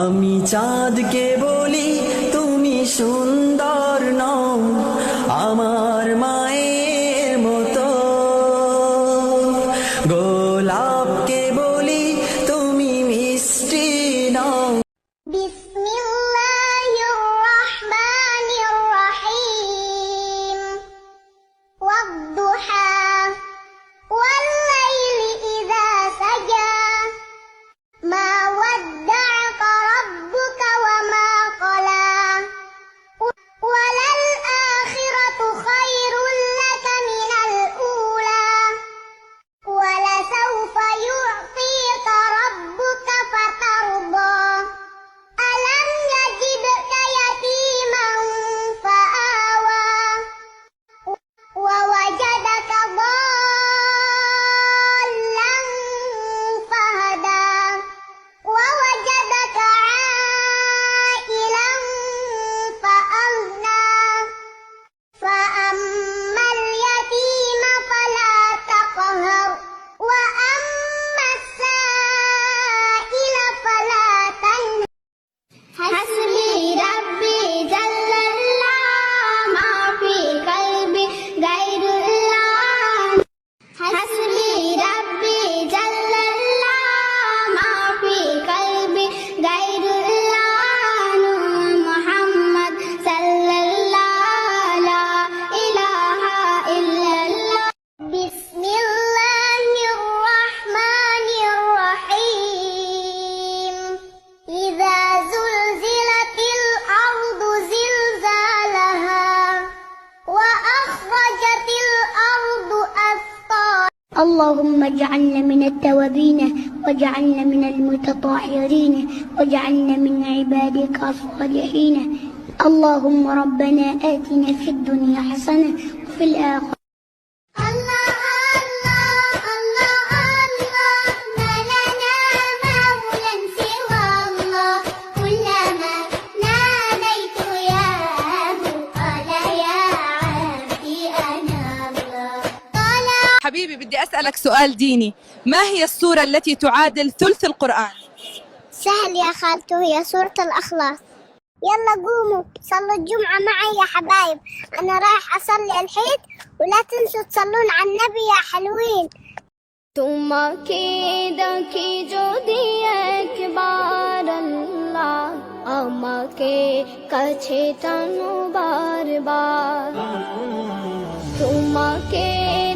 আমি চাঁদকে বলি তুমি সুন্দর নও আমার মায়ের মতো, গোলাপকে বলি তুমি মিষ্টি নও। বিসমিল্লাহির রহমানির রহিম। ওয়াদ-দুহা ওয়াল-লাইলি ইযা সাজা মা ওয়াদ্দা'আকা রাব্বুকা ওয়া মা ক্বালা ওয়ালাল আখিরাতু খায়রুল লাকা মিনাল উলা ওয়ালাসাওফা ইউ'তিকা রাব্বুকা ফাতারদা ألم يجدك يتيما فآوى ووجدك ضالا فهدى ووجدك عائلا فأغنى فأما اليتيم فلا تقهر وأما السائل فلا تنهر حسبي ربي جل الله ما في قلبي غير الله حسبي ربي جل الله ما في قلبي غير الله نور محمد صلى الله لا إله إلا الله بسم الله الرحمن الرحيم إذا زلزلت الأرض زلزالها وأخرجت الأرض أثقالها اللهم اجعلنا من التوابين واجعلنا من المتطهرين واجعلنا من عبادك الصالحين اللهم ربنا آتنا في الدنيا حسنة وفي الآخرة الله الله الله الله ما لنا مولى سوى الله كلما ناديت ياه قال يا عبدي أنا الله قال حبيبي بدي أسألك سؤال ديني، ما هي السورة التي تعادل ثلث القرآن؟ سهل يا خالته، هي سورة الأخلاص. يلا قوموا صلوا الجمعة معي يا حبايب، أنا رايح أصلي الحيد ولا تنسوا تصلون على النبي يا حلوين। তোমাকে দেখি যদি একবার আল্লাহ আমাকে কাছে টানো বারবার। তোমাকে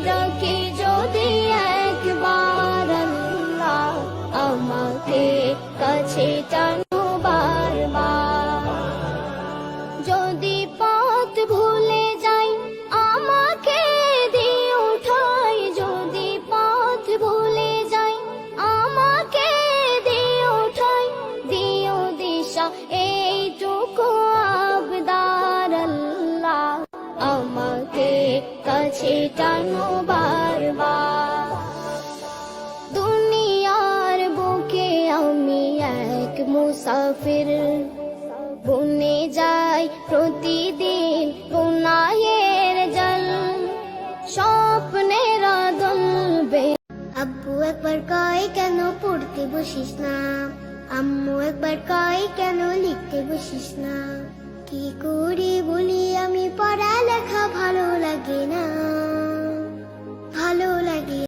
দেখি যদি একবার আল্লাহ আমাকে কাছে টানো বারবার। যদি পথ ভুলে যাই আমাকে দিও ঠাই, যদি পথ ভুলে যাই আমাকে দিও ঠাই, দিও দিশা এইটুকু আবদার আল্লাহ আমাকে কাছে টানো বারবার। দুনিয়ার বুকে আমি এক মুসাফির, বনে যাই প্রতিদিন গুনাহের জল, স্বপ্নের দলবে। আব্বু একবার কয় কেন পড়তে বসিস না, আম্মু একবার কয় কেন লিখতে বসিস না। কি করি বলি আমি পড়ালেখা ভালো লাগে না, ভালো লাগে